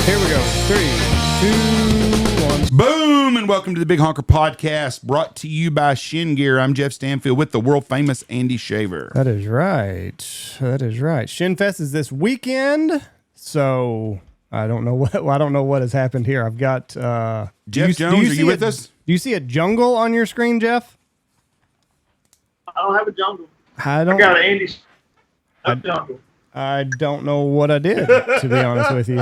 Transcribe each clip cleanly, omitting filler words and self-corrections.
Here we go. 3, 2, 1. Boom! And welcome to the Big Honker Podcast, brought to you by Chene Gear. I'm Jeff Stanfield with the world famous Andy Shaver. That is right. That is right. Shinfest is this weekend, so I don't know what has happened here. I've got Jeff Jones. Are you with us? Do you see a jungle on your screen, Jeff? I don't have a jungle. I got an Andy jungle. I don't know what I did, to be honest with you.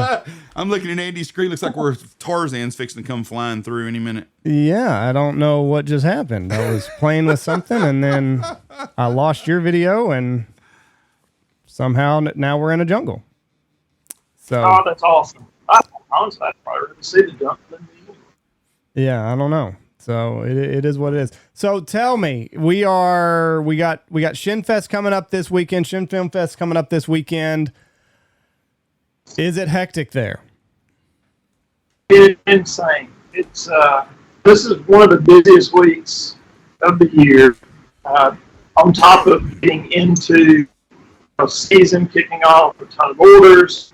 I'm looking at Andy's screen. Looks like Tarzan's fixing to come flying through any minute. Yeah, I don't know what just happened. I was playing with something, and then I lost your video, and somehow now we're in a jungle. So, oh, that's awesome. Honestly, I'd probably rather see the jungle than me. Yeah, I don't know. So it is what it is. So tell me, we got Shinfest coming up this weekend. Shin Film Fest coming up this weekend. Is it hectic there? It's insane. It's this is one of the busiest weeks of the year. On top of getting into a season kicking off, a ton of orders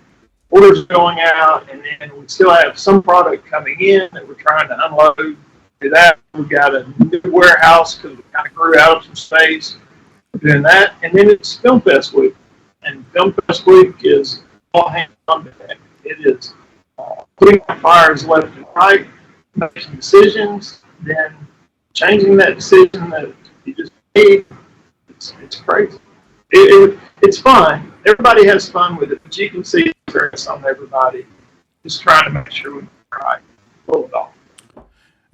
going out, and then we still have some product coming in that we're trying to unload. That we've got a new warehouse because we kind of grew out of some space. We're doing that, and then it's Film Fest week, and Film Fest week is all hands on deck. It is putting out fires left and right, making decisions, then changing that decision that you just made. It's crazy. It's fun. Everybody has fun with it, but you can see the stress on everybody. Just trying to make sure we try pull it off.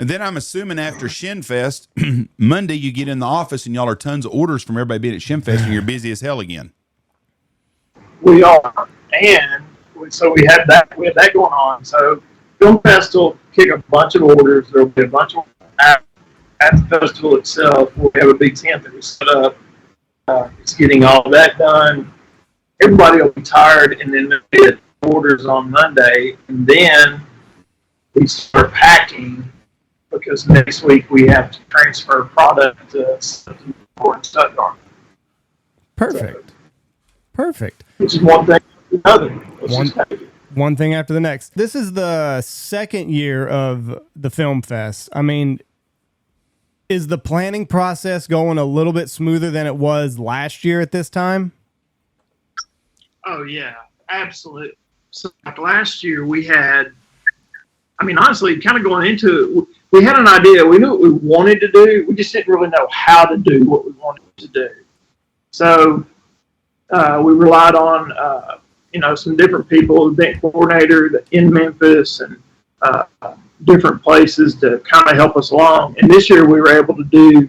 And then I'm assuming after Shinfest, Monday you get in the office and y'all are tons of orders from everybody being at Shinfest and you're busy as hell again. We are, and so we had that going on. So Film Fest will kick a bunch of orders. There'll be a bunch of at the festival itself. We'll have a big tent that we set up. It's getting all that done. Everybody will be tired, and then they'll get orders on Monday, and then we start packing. Because next week we have to transfer product to Stuttgart. Perfect. Perfect. Which is one thing after another. One thing after the next. This is the second year of the Film Fest. I mean, is the planning process going a little bit smoother than it was last year at this time? Oh, yeah. Absolutely. So like last year we had, I mean, honestly, kind of going into it, we had an idea. We knew what we wanted to do. We just didn't really know how to do what we wanted to do. So we relied on, some different people, the event coordinator in Memphis and different places to kind of help us along. And this year we were able to do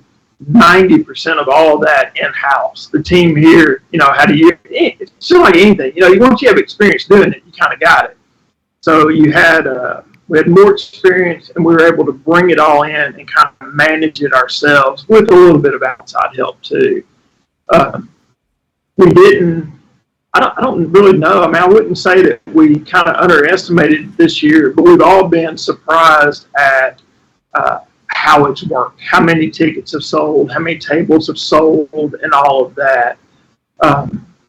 90% of all of that in-house. The team here, it's just like anything. Once you have experience doing it, you kind of got it. So we had more experience, and we were able to bring it all in and kind of manage it ourselves with a little bit of outside help too. We didn't. I don't really know. I mean, I wouldn't say that we kind of underestimated this year, but we've all been surprised at how it's worked, how many tickets have sold, how many tables have sold, and all of that.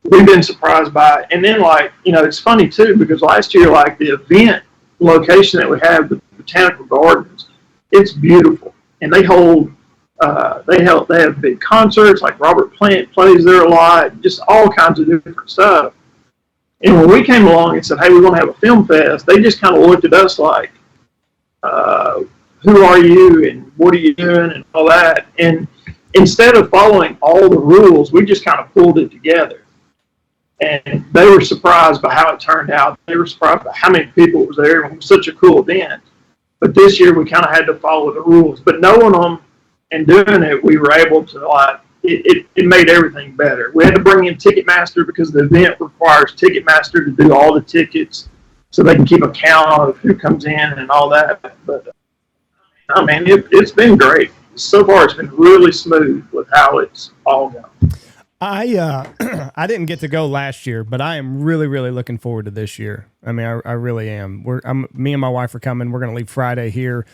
We've been surprised by it. And then, it's funny too because last year, the event location that we have, the Botanical Gardens, it's beautiful, and they have big concerts. Like Robert Plant plays there a lot, just all kinds of different stuff. And when we came along and said, "Hey, we're going to have a film fest," they just kind of looked at us like, "Who are you and what are you doing and all that?" And instead of following all the rules, we just kind of pulled it together. And they were surprised by how it turned out. They were surprised by how many people was there. It was such a cool event. But this year we kind of had to follow the rules. But knowing them and doing it, we were able to it made everything better. We had to bring in Ticketmaster because the event requires Ticketmaster to do all the tickets so they can keep a count of who comes in and all that. But I mean, it's been great. So far, it's been really smooth with how it's all gone. I didn't get to go last year, but I am really, really looking forward to this year. I mean, I really am. Me and my wife are coming. We're gonna leave Friday here.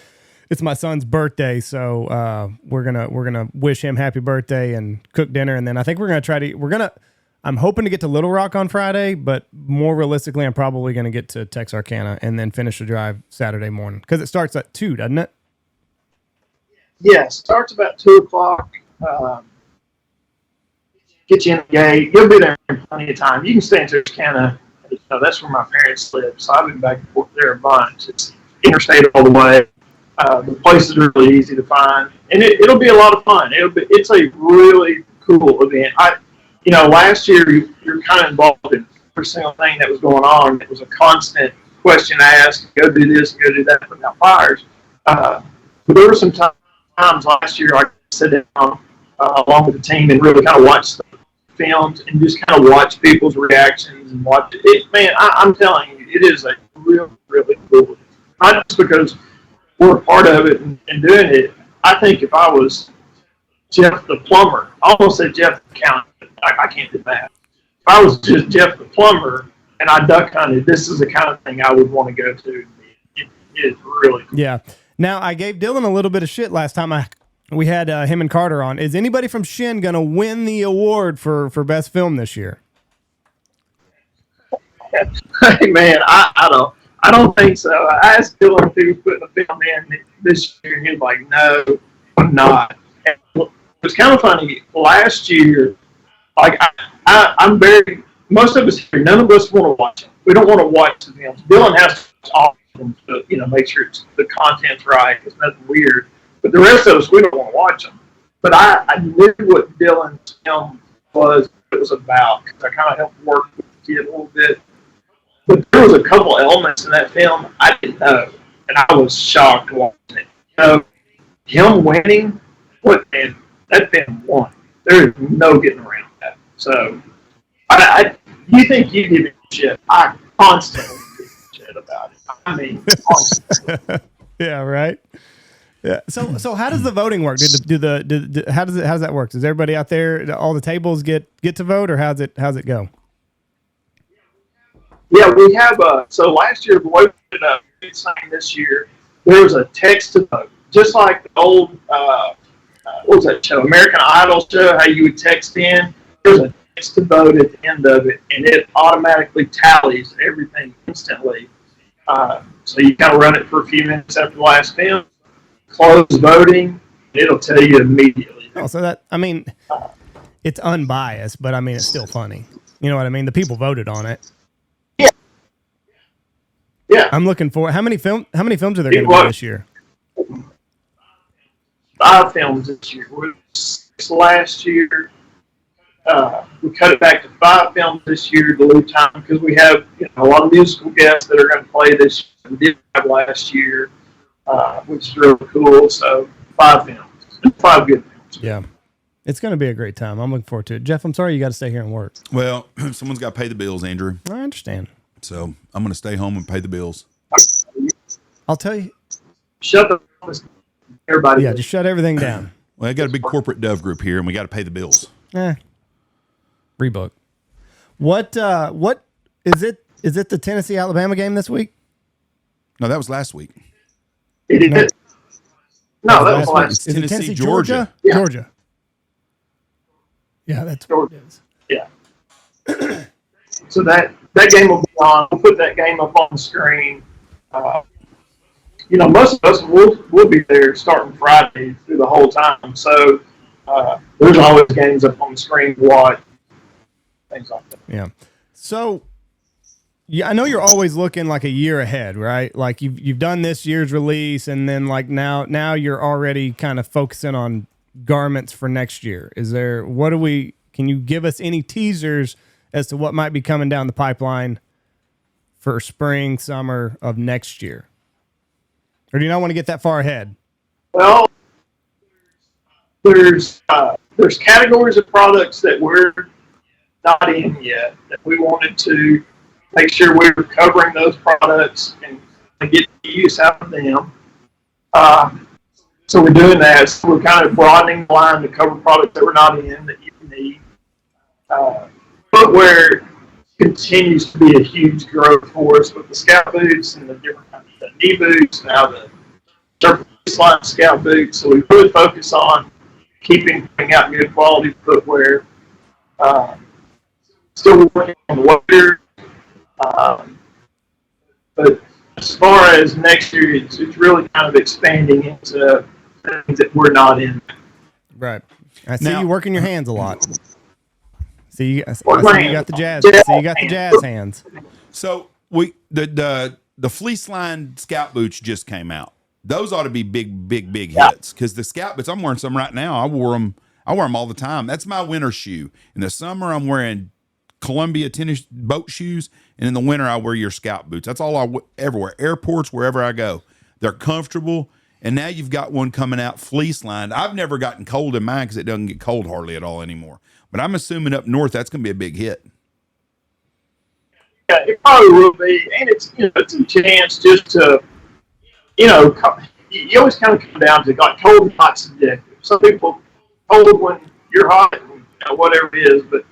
It's my son's birthday, so we're gonna wish him happy birthday and cook dinner, and then I think we're gonna I'm hoping to get to Little Rock on Friday, but more realistically, I'm probably gonna get to Texarkana and then finish the drive Saturday morning because it starts at 2, doesn't it? Yeah, it starts about 2:00. Get you in the gate. You'll be there in plenty of time. You can stay in Texarkana. That's where my parents live, so I've been back and forth there a bunch. It's interstate all the way. The place is really easy to find, and it'll be a lot of fun. It's a really cool event. Last year you're kind of involved in every single thing that was going on. It was a constant question asked, go do this, go do that, put out fires. But there were some times last year I sat down along with the team and really kind of watched the films and just kind of watch people's reactions and watch it. Man, I'm telling you, it is a really, really cool. Not just because we're a part of it and doing it. I think if I was Jeff the plumber, I almost said Jeff the accountant. I can't do that. If I was just Jeff the plumber and I duck hunted, this is the kind of thing I would want to go to. It is really cool. Yeah. Now, I gave Dylan a little bit of shit last time we had him and Carter on. Is anybody from Chene going to win the award for best film this year? Hey man, I don't think so. I asked Dylan if he was putting a film in this year, and he was like, "No, I'm not." And it was kind of funny. Last year, like I'm very. Most of us here, none of us want to watch them. We don't want to watch the films. Dylan has to talk to them to make sure the content's right. It's nothing weird. But the rest of us, we don't want to watch them. But I knew what Dylan's film was about. I kind of helped work with the kid a little bit. But there was a couple elements in that film I didn't know, and I was shocked watching it. Him winning, and that film won. There is no getting around that. So, you think you give a shit? I constantly give a shit about it. I mean, constantly. Yeah, right. Yeah. So how does the voting work? How does that work? Does everybody out there, all the tables get to vote, or how's it go? Yeah, we have. So last year, the way we did a big thing this year, there was a text to vote, just like the old what was that show, American Idol show? How you would text in. There's a text to vote at the end of it, and it automatically tallies everything instantly. So you kind of run it for a few minutes after the last film, close voting, and it'll tell you immediately. Oh, so it's unbiased, but I mean it's still funny. You know what I mean? The people voted on it. Yeah. I'm looking for how many films are there going to be this year? 5 films this year. We were 6 last year. We cut it back to 5 films this year to leave time because we have a lot of musical guests that are going to play this year. We did have last year, which is really cool. So 5 films, 5 good films. Yeah. It's going to be a great time. I'm looking forward to it. Jeff, I'm sorry you got to stay here and work. Well, someone's got to pay the bills, Andrew. I understand. So I'm going to stay home and pay the bills. I'll tell you. Shut the everybody. Yeah, just shut everything down. Well, I got a big corporate Dove group here, and we got to pay the bills. Rebook. What is it? Is it the Tennessee Alabama game this week? No, that was last week. No, that was last. Is it Tennessee, Georgia. Yeah. Georgia. Yeah, that's what it is. Yeah. So that game will be on. We'll put that game up on the screen. Most of us will be there starting Friday through the whole time. So there's always games up on the screen to watch. Things like that. Yeah. So, yeah, I know you're always looking like a year ahead, right? Like you've done this year's release, and then like now you're already kind of focusing on garments for next year. Can you give us any teasers as to what might be coming down the pipeline for spring, summer of next year? Or do you not want to get that far ahead? Well, there's categories of products that we're not in yet that we wanted to make sure we were covering those products and get the use out of them. So we're doing that. So we're kind of broadening the line to cover products that we're not in that you need. Footwear continues to be a huge growth for us with the Scout boots and the different kinds of knee boots, now the surface line Scout boots. So we really focus on putting out good quality footwear. Still working on the waders. But as far as next year, it's really kind of expanding into things that we're not in. Right. I see Now, you working your hands a lot. I see Work you my hands. got the jazz. I see you got the jazz hands. So the fleece line Scout boots just came out. Those ought to be big hits because the Scout boots, I'm wearing some right now. I wear them all the time. That's my winter shoe. In the summer, I'm wearing Columbia tennis boat shoes, and in the winter, I wear your Scout boots. That's all I ever wear. Airports, wherever I go, they're comfortable. And now you've got one coming out fleece lined. I've never gotten cold in mine because it doesn't get cold hardly at all anymore. But I'm assuming up north that's going to be a big hit. Yeah, it probably will be, and it's a chance just to you always kind of come down to like cold and hot subjective. Some people cold when you're hot, and whatever it is, but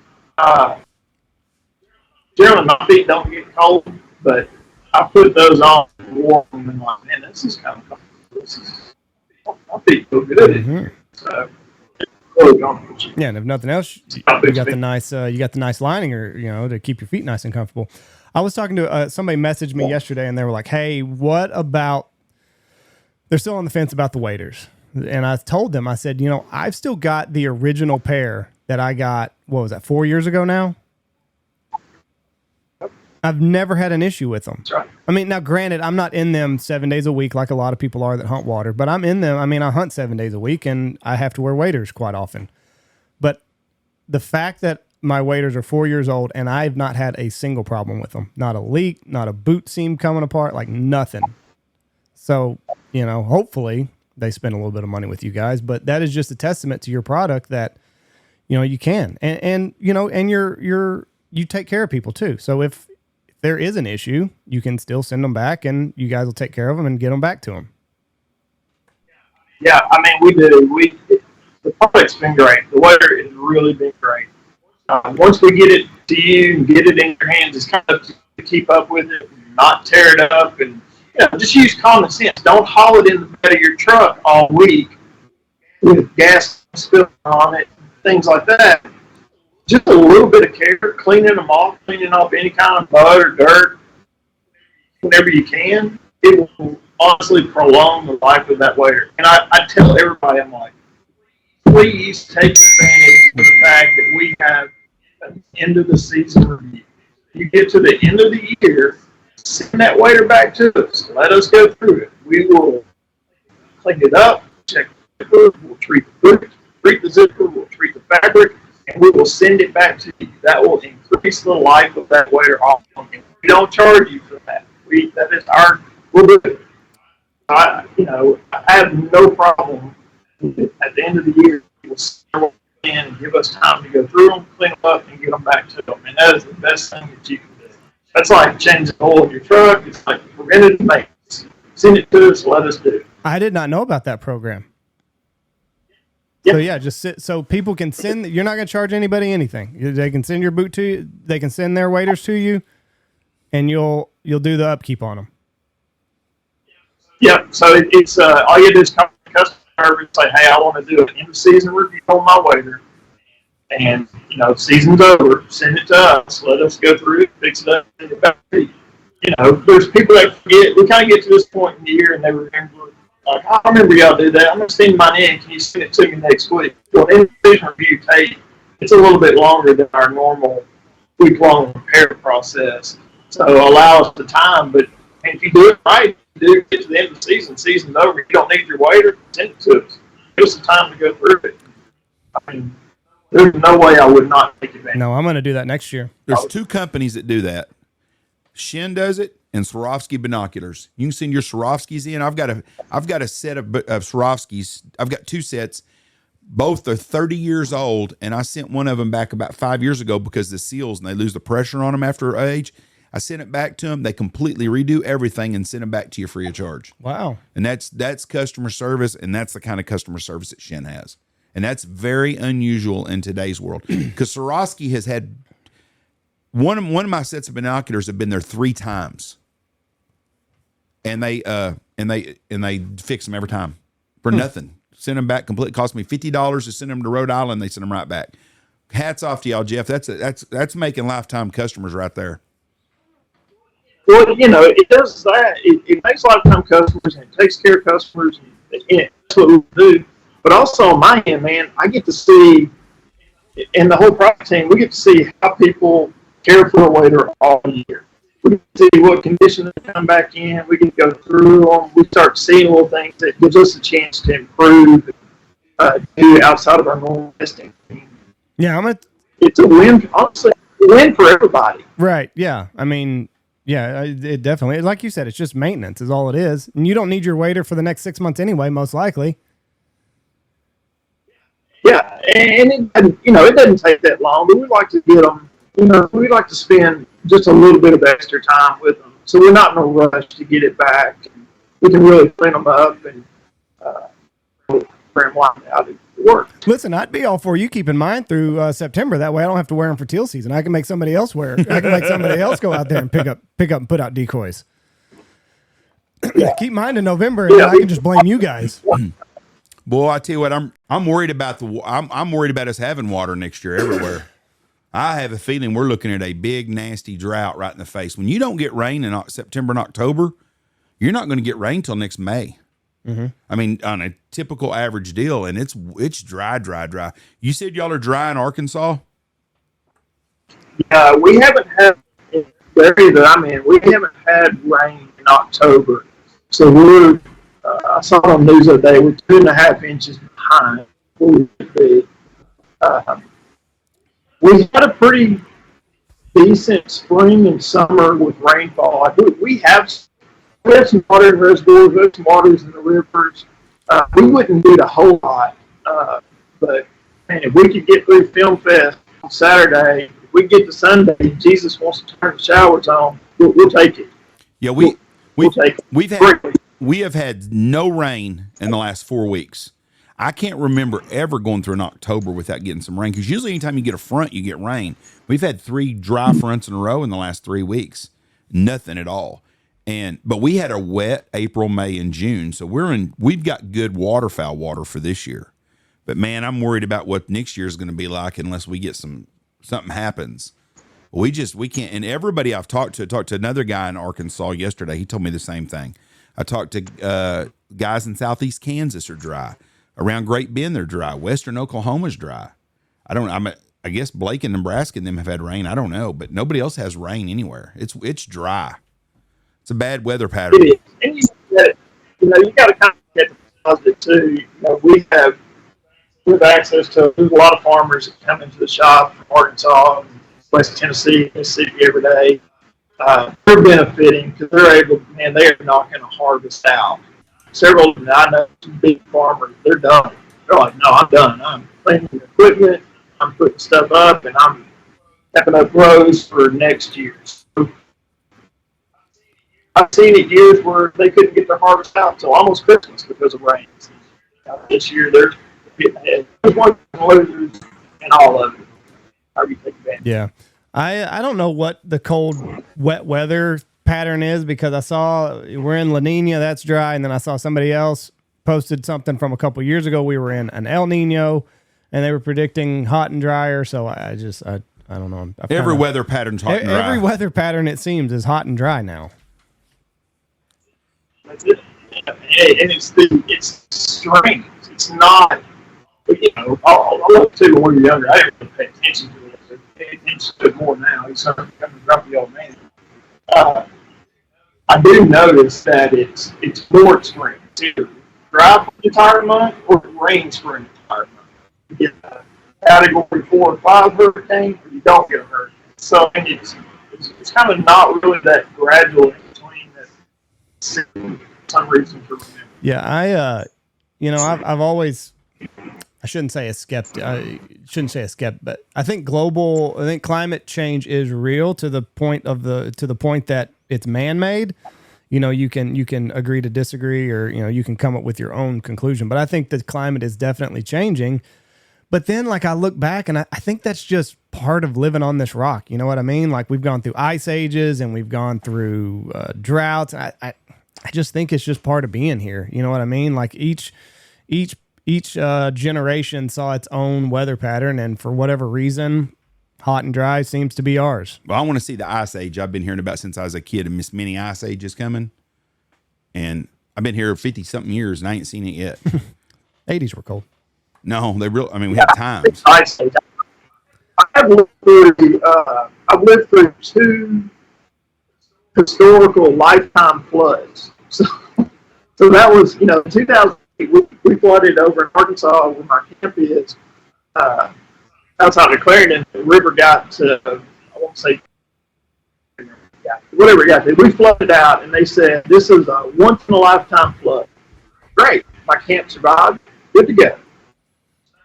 generally my feet don't get cold, but I put those on and warm them and like, man, this is kind of comfortable. My feet feel good. Mm-hmm. So it's really comfortable. Yeah, and if nothing else, you got the nice lining, or to keep your feet nice and comfortable. I was talking to somebody messaged me yesterday, and they were like, "Hey, what about?" They're still on the fence about the waders, and I told them, I said, I've still got the original pair that I got. What was that? 4 years ago now. I've never had an issue with them. That's right. I mean, now granted, I'm not in them 7 days a week like a lot of people are that hunt water, but I'm in them. I mean, I hunt 7 days a week and I have to wear waders quite often. But the fact that my waders are 4 years old and I've not had a single problem with them, not a leak, not a boot seam coming apart, like nothing. So, hopefully they spend a little bit of money with you guys, but that is just a testament to your product that, you can, and you take care of people too. So if there is an issue, you can still send them back and you guys will take care of them and get them back to them. Yeah, I mean, we do. The product's been great. The weather has really been great. Once we get it to you and get it in your hands, it's kind of to keep up with it, and not tear it up, and just use common sense. Don't haul it in the bed of your truck all week with gas spilling on it, things like that. Just a little bit of care, cleaning off any kind of mud or dirt, whenever you can. It will honestly prolong the life of that wader. And I tell everybody, I'm like, please take advantage of the fact that we have an end of the season review. You get to the end of the year, send that wader back to us. Let us go through it. We will clean it up, check the zipper, we'll treat the zipper, we'll treat the fabric, and we will send it back to you. That will increase the life of that wader often. We don't charge you for that. We'll do it. I have no problem at the end of the year. We'll send in and give us time to go through them, clean them up, and get them back to them. And that is the best thing that you can do. That's like changing the oil in your truck. It's like preventative maintenance. Send it to us, let us do it. I did not know about that program. Yep. So yeah, just so people can send. You're not going to charge anybody anything. They can send your boot to you. They can send their waders to you, and you'll do the upkeep on them. Yeah. So it's all you do is come to customer service and say, hey, I want to do an end of season review on my wader, and season's over. Send it to us. Let us go through it, fix it up, send it back to you. There's people that forget. We kind of get to this point in the year and they remember. Like, I remember y'all do that. I'm going to send mine in. Can you send it to me next week? Well, in the review tape, it's a little bit longer than our normal week-long repair process. So allow us the time. But if you do it right, you do get to the end of the season, season's over, you don't need your wader, send it to us. Give us the time to go through it. I mean, there's no way I would not take advantage. No, I'm going to do that next year. There's two companies that do that. Chene does it, and Swarovski binoculars. You can send your Swarovskis in. I've got a set of Swarovskis. I've got 2 sets. Both are 30 years old, and I sent one of them back about 5 years ago because the seals, and they lose the pressure on them after age. I sent it back to them. They completely redo everything and send them back to you free of charge. Wow. And that's customer service, and that's the kind of customer service that Chene has. And that's very unusual in today's world because Swarovski has had one of my sets of binoculars have been there 3 times, and they fix them every time for nothing. Send them back completely. Cost me $50 to send them to Rhode Island. They send them right back. Hats off to y'all, Jeff. That's making lifetime customers right there. Well, it does that. It makes lifetime customers and it takes care of customers. And that's what we do. But also on my end, man, I get to see, and the whole product team, we get to see how people care for a waiter all year. We get to see what condition they come back in. We can go through them. We start seeing little things that gives us a chance to improve, do outside of our normal testing. Yeah, it's a win, honestly, a win for everybody. Right, yeah. I mean, yeah, it definitely, like you said, it's just maintenance is all it is. And you don't need your waiter for the next 6 months anyway, most likely. Yeah, and it doesn't take that long, but we like to get them, we like to spend just a little bit of extra time with them. So we're not in a rush to get it back. We can really clean them up and bring them out to work. Listen, I'd be all for you keeping mine through September. That way I don't have to wear them for teal season. I can make somebody else wear it. I can make somebody else go out there and pick up and put out decoys. Keep mine in November and I can just blame you guys. Boy, I tell you what, I'm worried about I'm worried about us having water next year everywhere. I have a feeling we're looking at a big, nasty drought right in the face. When you don't get rain in September and October, you're not going to get rain till next May. Mm-hmm. I mean, on a typical average deal, and it's dry. You said y'all are dry in Arkansas? Yeah, we haven't had, in the area that I'm in, we haven't had rain in October. So we're, I saw on the news the other day, we're 2.5 inches behind where we should be. We had a pretty decent spring and summer with rainfall. We have some water in reservoirs, we have some waters in the rivers. We wouldn't need a whole lot, but man, if we could get through Film Fest on Saturday, if we get to Sunday, and Jesus wants to turn the showers on, we'll take it. Yeah, we have had no rain in the last 4 weeks. I can't remember ever going through an October without getting some rain, because usually anytime you get a front, you get rain. We've had 3 dry fronts in a row in the last 3 weeks. Nothing at all. But we had a wet April, May, and June, so we've got good waterfowl water for this year. But man, I'm worried about what next year is going to be like unless we get something happens. We can't. And everybody I've talked to another guy in Arkansas yesterday. He told me the same thing. I talked to guys in southeast Kansas are dry. Around Great Bend, they're dry. Western Oklahoma's dry. I guess Blake and Nebraska and them have had rain. I don't know, but nobody else has rain anywhere. It's dry. It's a bad weather pattern. It is. And you got to kind of get the positive too. We have access to, there's a lot of farmers that come into the shop from Arkansas, West Tennessee, Mississippi every day. They're benefiting because they are not going to harvest out. Several of them, I know some big farmers, they're done. They're like, no, I'm done. I'm cleaning the equipment, I'm putting stuff up, and I'm stepping up rows for next year. So I've seen it years where they couldn't get their harvest out until almost Christmas because of rain. This year, they're getting ahead. There's one losers in all of it. How do you take advantage? Yeah. I don't know what the cold, wet weather pattern is, because I saw we're in La Nina, that's dry, and then I saw somebody else posted something from a couple years ago. We were in an El Nino, and they were predicting hot and drier. So I don't know. Every weather pattern's hot and dry. Every weather pattern, it seems, is hot and dry now. That's it. And it's strange. It's not. I love to when we were younger. I didn't really pay attention to it. I pay attention to it more now. He's starting to become a grumpy old man. I do notice that it's more extreme. It's either dry for the entire month or it rains for an entire month. You get a category 4 or 5 hurricane, or you don't get a hurricane. So it's kind of not really that gradual in between. city for some reason to remember. Yeah, I've always, I shouldn't say a skeptic. But I think climate change is real to the point that it's man-made. You can agree to disagree, or you can come up with your own conclusion. But I think the climate is definitely changing. But then, like, I look back and I think that's just part of living on this rock. You know what I mean? Like, we've gone through ice ages and we've gone through droughts. I just think it's just part of being here. You know what I mean? Like, each generation saw its own weather pattern, and for whatever reason, hot and dry seems to be ours. Well, I want to see the ice age I've been hearing about since I was a kid, and this mini ice age is coming. And I've been here 50-something years, and I ain't seen it yet. 80s were cold. No, we had times. I've lived through 2 historical lifetime floods. So that was, 2008, we flooded over in Arkansas where my camp is, outside of Clarendon. The river got to, I won't say, whatever it got to. We flooded out, and they said, this is a once-in-a-lifetime flood. Great. My camp survived. Good to go.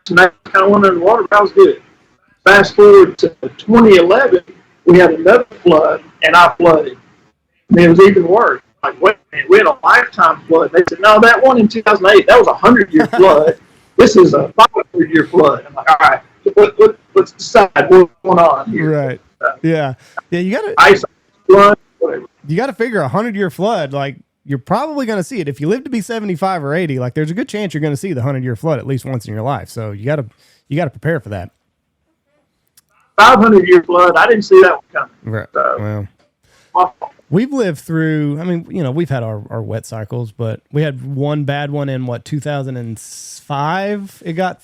And I kind of went underwater, but I was good. Fast forward to 2011, we had another flood, and I flooded. And it was even worse. Like, wait a minute, we had a lifetime flood. They said, no, that one in 2008, that was a 100-year flood. This is a 500-year flood. I'm like, all right, let's decide what's going on here. Right. Yeah. You got to ice flood, whatever. You got to figure 100-year flood, like, you're probably going to see it. If you live to be 75 or 80, like, there's a good chance you're going to see the 100-year flood at least once in your life. So you got to prepare for that. 500-year flood, I didn't see that one coming. Right. So, well, we've lived through, we've had our wet cycles, but we had one bad one in 2005.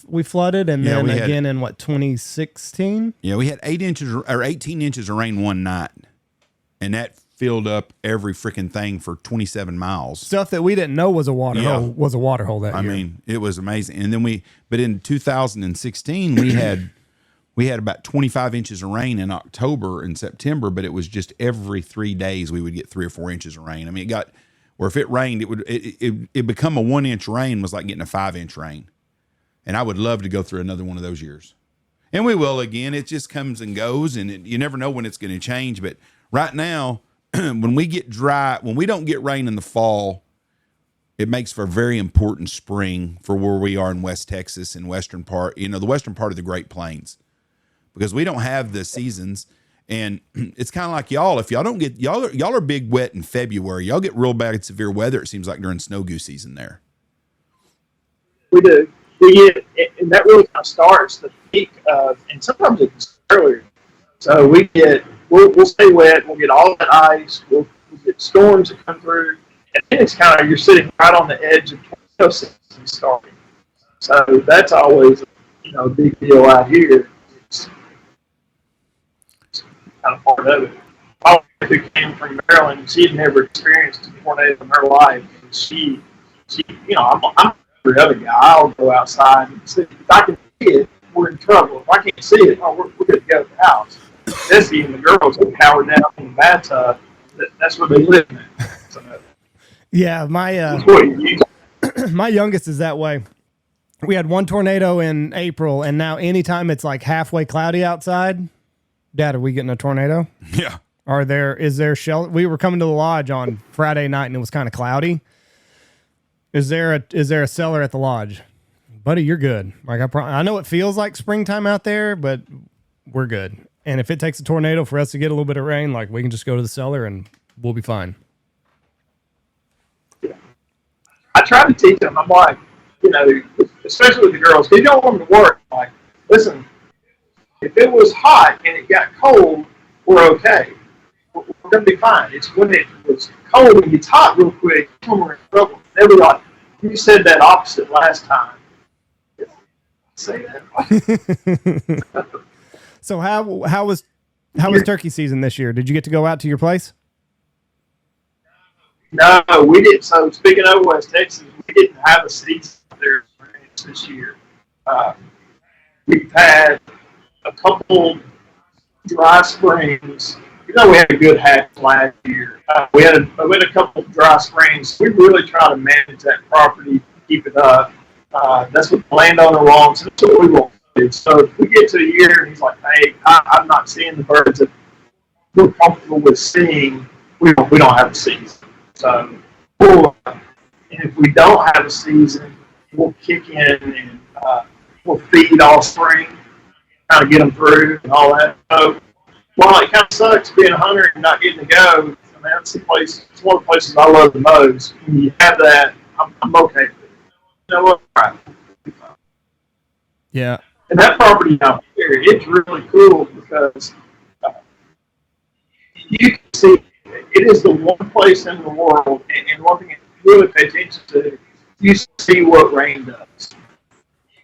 We flooded, and then again in 2016. Yeah, we had 18 inches of rain one night, and that filled up every freaking thing for 27 miles. Stuff that we didn't know was a water hole that year. I mean, it was amazing. And then but in 2016 we had about 25 inches of rain in October and September, but it was just every 3 days we would get 3 or 4 inches of rain. I mean, it got where if it rained, it become a 1-inch rain was like getting a 5-inch rain. And I would love to go through another one of those years. And we will again. It just comes and goes, and you never know when it's going to change. But right now, when we get dry, when we don't get rain in the fall, it makes for a very important spring for where we are in West Texas and the western part of the Great Plains, because we don't have the seasons. And it's kind of like y'all. If y'all don't get y'all are big wet in February. Y'all get real bad severe weather. It seems like during snow goose season there. We do. And that really kind of starts the peak of, and sometimes it's earlier. So we'll stay wet. We'll get all that ice. We'll get storms that come through, and then it's kind of, you're sitting right on the edge of tornado season starting. So that's always a big deal out here. It's kind of part of it. My wife, who came from Maryland, she had never experienced a tornado in her life. And she I'm the other guy. I'll go outside and see. If I can see it, we're in trouble. If I can't see it, we're good to go to the house. Jesse and the girls are powered down in the bathtub. That's where they live in. So, yeah, my youngest is that way. We had one tornado in April, and now anytime it's like halfway cloudy outside, Dad, are we getting a tornado? Yeah. Is there shelter? We were coming to the lodge on Friday night, and it was kind of cloudy. Is there a cellar at the lodge? Buddy, you're good. Like, I know it feels like springtime out there, but we're good. And if it takes a tornado for us to get a little bit of rain, like, we can just go to the cellar and we'll be fine. Yeah. I try to teach them. I'm like, especially with the girls, because you don't want them to work. Like, listen, if it was hot and it got cold, we're okay. We're going to be fine. It's when it was cold and gets hot real quick, when we're in trouble. They were like, you said that opposite last time. Say that. So how was turkey season this year? Did you get to go out to your place? No, we didn't. So speaking of West Texas, we didn't have a season there this year. We've had a couple dry springs, we had a good hatch last year. We had a couple of dry springs. We really try to manage that property, keep it up. That's what the landowner wants. That's what we want. So if we get to a year and he's like, hey, I'm not seeing the birds that we're comfortable with seeing, we don't have a season. So and if we don't have a season, we'll kick in and we'll feed all spring, kind of get them through and all that. So while it kind of sucks being a hunter and not getting to go, I mean, that's the place. It's one of the places I love the most. When you have that, I'm okay with it. You know what? Right. Yeah. And that property out here, it's really cool because you can see it is the one place in the world, and one thing you really pay attention to, you see what rain does.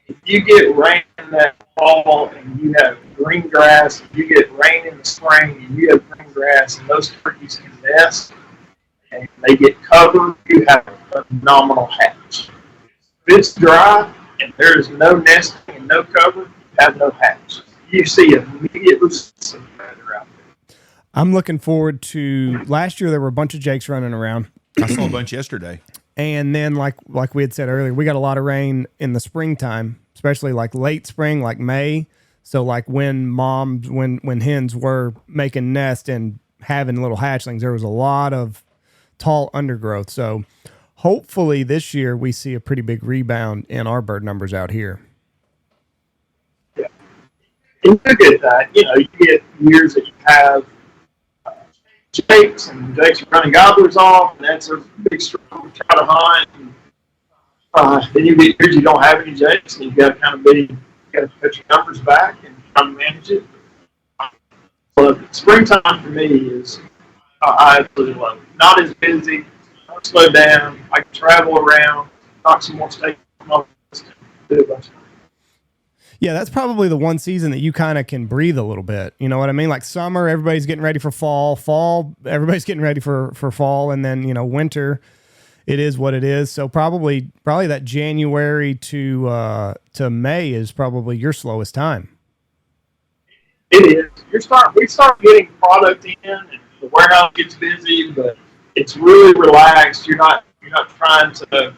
If you get rain in that fall and you have green grass, if you get rain in the spring and you have green grass, and those turkeys can nest and they get covered, you have a phenomenal hatch. If it's dry and there is no nesting and no cover, you have no hatch. You see immediate lucence of feather out there. I'm looking forward to, last year there were a bunch of jakes running around. I saw a bunch yesterday. And then like we had said earlier, we got a lot of rain in the springtime, especially like late spring, like May. So like when hens were making nests and having little hatchlings, there was a lot of tall undergrowth. So hopefully this year we see a pretty big rebound in our bird numbers out here. Yeah. And you get that, you get years that you have jakes and jakes are running gobblers off, and that's a big struggle to try to hunt. And, then you get years you don't have any jakes, and you got to put your numbers back and try to manage it. But springtime for me is, I absolutely love it. Not as busy, don't slow down. I can travel around, knock some more steaks on the list, do a bunch of things. Yeah, that's probably the one season that you kind of can breathe a little bit. You know what I mean? Like summer, everybody's getting ready for fall. Fall, everybody's getting ready for fall. And then, winter, it is what it is. So probably that January to May is probably your slowest time. It is. We start getting product in, and the warehouse gets busy, but it's really relaxed. You're not trying to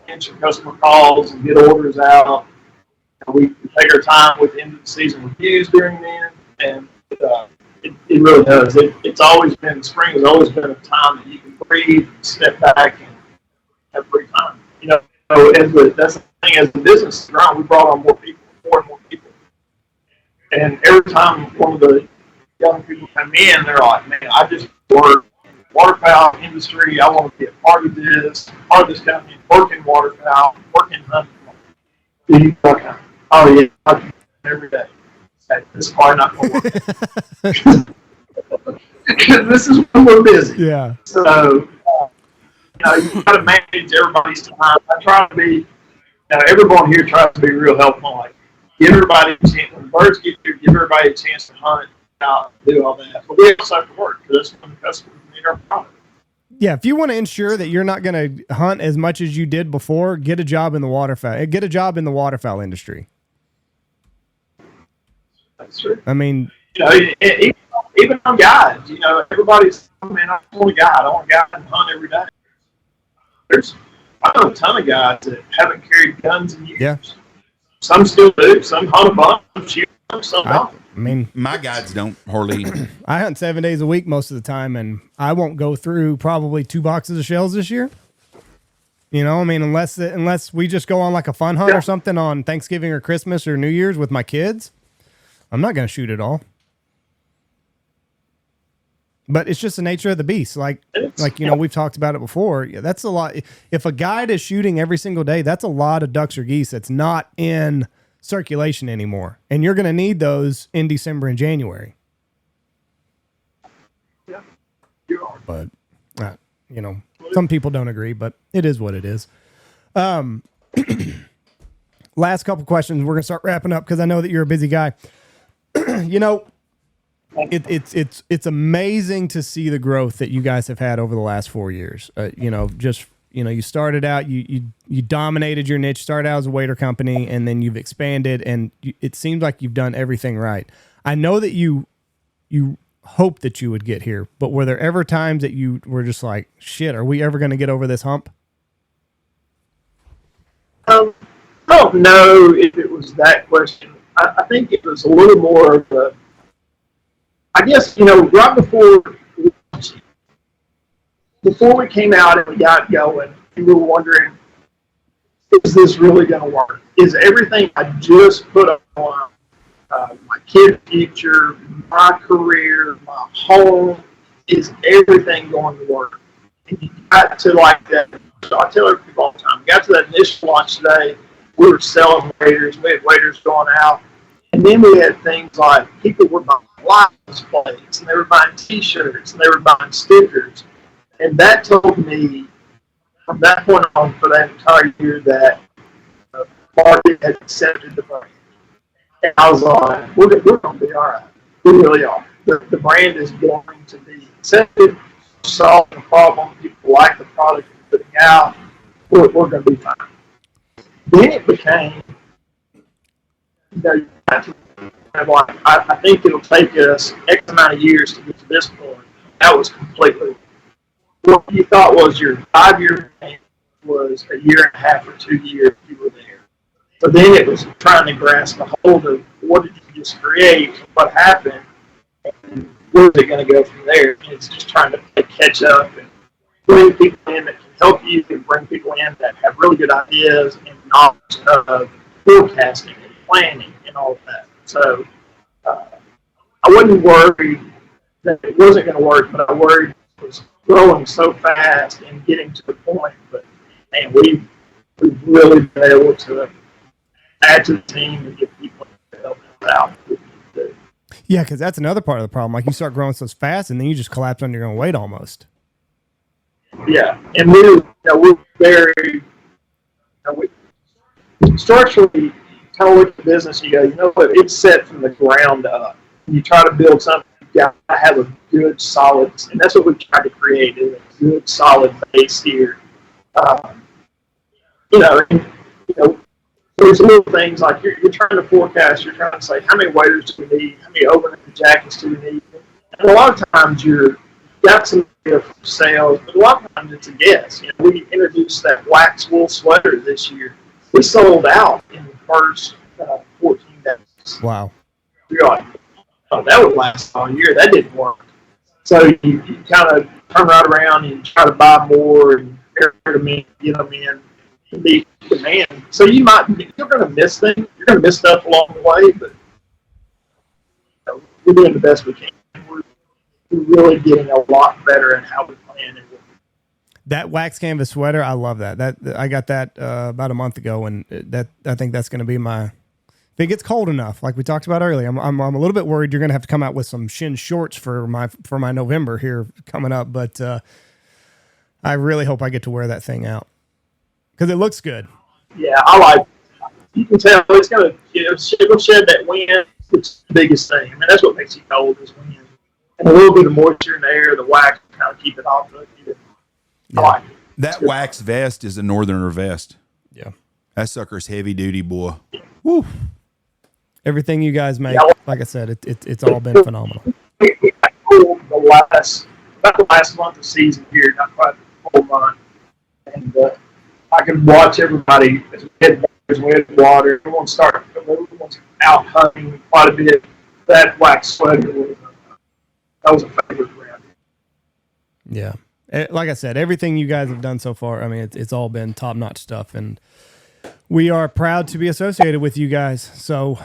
answer customer calls and get orders out. We take our time with the end of the season reviews during then, and it really does. It's always been, spring has always been a time that you can breathe, step back, and have free time. That's the thing, as the business has grown, we brought on more and more people. And every time one of the young people come in, they're like, man, I just work in the waterfowl industry. I want to be a part of this company, work in waterfowl, work in hunting. Do you work on? Oh, yeah, every day. This is probably not going to work. This is when we're busy. Yeah. So, you got to manage everybody's time. I try to be, everyone here tries to be real helpful. Like, give everybody a chance. When the birds get here, give everybody a chance to hunt, out, do all that. But we also have to work because that's when the customers need our product. Yeah, if you want to ensure that you're not going to hunt as much as you did before, get a job in the waterfowl industry. That's true. I mean, even on guides, everybody's, man, I want a guide. I want a guide to hunt every day. I know a ton of guys that haven't carried guns in years. Yeah. Some still do. Some hunt a bunch, shoot them, some don't. I mean, my guides don't hardly. I hunt 7 days a week most of the time, and I won't go through probably 2 boxes of shells this year. Unless we just go on like a fun hunt or something on Thanksgiving or Christmas or New Year's with my kids, I'm not going to shoot it all. But it's just the nature of the beast. We've talked about it before. Yeah, that's a lot. If a guide is shooting every single day, that's a lot of ducks or geese that's not in circulation anymore. And you're going to need those in December and January. Yeah, you are. But, some people don't agree, but it is what it is. Last couple questions. We're going to start wrapping up because I know that you're a busy guy. It's amazing to see the growth that you guys have had over the last 4 years. You started out, you dominated your niche, started out as a waiter company, and then you've expanded, and it seems like you've done everything right. I know that you hoped that you would get here, but were there ever times that you were just like, shit, are we ever going to get over this hump? I don't know if it was that question. I think it was a little more of a, I guess, right before we came out and we got going, we were wondering, is this really going to work? Is everything I just put on my kid's future, my career, my home, is everything going to work? And you got to like that. So I tell people all the time, got to that initial launch day, we were selling waiters, we had waiters going out, and then we had things like people were buying license plates, and they were buying T-shirts, and they were buying stickers. And that told me from that point on for that entire year that the market had accepted the brand. And I was like, we're going to be all right. We really are. The brand is going to be accepted, solve the problem. People like the product we're putting out. We're going to be fine. Then it became, I think it'll take us X amount of years to get to this point. That was completely what you thought was your 5-year plan was a year and a half or 2 years you were there. So then it was trying to grasp a hold of what did you just create, what happened, and where's it going to go from there. And it's just trying to play catch up and bring people in that can help you and bring people in that have really good ideas and knowledge of forecasting and planning and all of that. So I wasn't worried that it wasn't going to work, but I worried it was growing so fast and getting to the point. But man, we've really been able to add to the team and get people to help us out. Yeah, because that's another part of the problem. Like you start growing so fast, and then you just collapse under your own weight almost. Yeah, and we're very structurally kind of look at the business. You go, what? It's set from the ground up. You try to build something. You got to have a good, solid, and that's what we tried to create: is a good, solid base here. There's little things like you're trying to forecast. You're trying to say how many waiters do we need, how many overnight jackets do we need, and a lot of times you've got some sales, but a lot of times it's a guess. We introduced that wax wool sweater this year. We sold out in the first 14 days. Wow. You're like, oh, that would last all year. That didn't work. So you kind of turn right around and you try to buy more and get them in, and meet demand. So you're going to miss things. You're going to miss stuff along the way, but we're doing the best we can. We're really getting a lot better at how we plan it. That wax canvas sweater, I love that. I got that about a month ago, and I think that's going to be my. If it gets cold enough, like we talked about earlier, I'm a little bit worried you're going to have to come out with some shin shorts for my November here coming up, but I really hope I get to wear that thing out because it looks good. Yeah, I like. You can tell it's going to it'll shed that wind, which is the biggest thing. I mean, that's what makes it cold is wind. And a little bit of moisture in the air, the wax kind of keep it off of you. I like it. That wax vest is a Northerner vest. Yeah. That sucker's heavy duty, boy. Yeah. Woo. Everything you guys make, like I said, it's all been phenomenal. The last month of season here, not quite the full month. And I can watch everybody as we head water. Everyone's out hunting quite a bit. That wax sweater was a favorite brand. Yeah. Like I said, everything you guys have done so far, I mean, it's all been top-notch stuff, and we are proud to be associated with you guys. So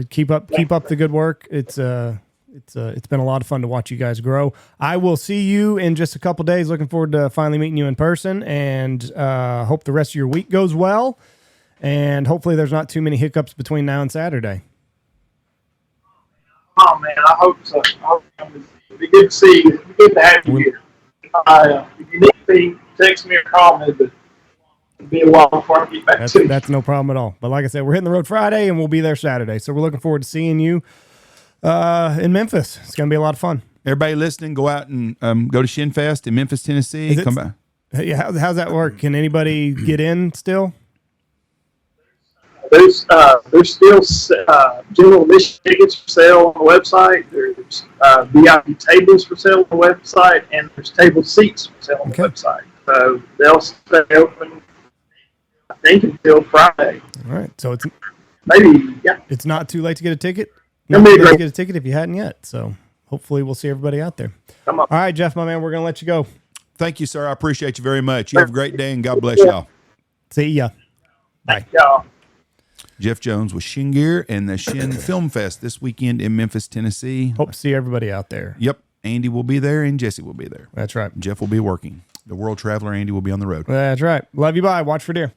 keep up the good work. It's been a lot of fun to watch you guys grow. I will see you in just a couple days. Looking forward to finally meeting you in person, and hope the rest of your week goes well, and hopefully there's not too many hiccups between now and Saturday. Oh, man, I hope so. It'd be good to see you. It'd be good to have you here. If you need me, text me or call me, but it'll be a while before I get back to you. That's no problem at all. But like I said, we're hitting the road Friday, and we'll be there Saturday. So we're looking forward to seeing you in Memphis. It's going to be a lot of fun. Everybody listening, go out and go to Shinfest in Memphis, Tennessee. Come back. Yeah, how's that work? Can anybody get in still? there's still general admission tickets for sale on the website. There's VIP tables for sale on the website, and there's table seats for sale on the website. So they'll stay open, I think, until Friday. All right. So it's It's not too late to get a ticket. Not too late to get a ticket if you hadn't yet. So hopefully we'll see everybody out there. Come on. All right, Jeff, my man, we're gonna let you go. Thank you, sir. I appreciate you very much. You have a great day, and God bless y'all. See ya. Bye. Y'all. Jeff Jones with Chene Gear and the Chene Film Fest this weekend in Memphis, Tennessee. Hope to see everybody out there. Yep. Andy will be there and Jesse will be there. That's right. Jeff will be working. The world traveler Andy will be on the road. That's right. Love you. Bye. Watch for deer.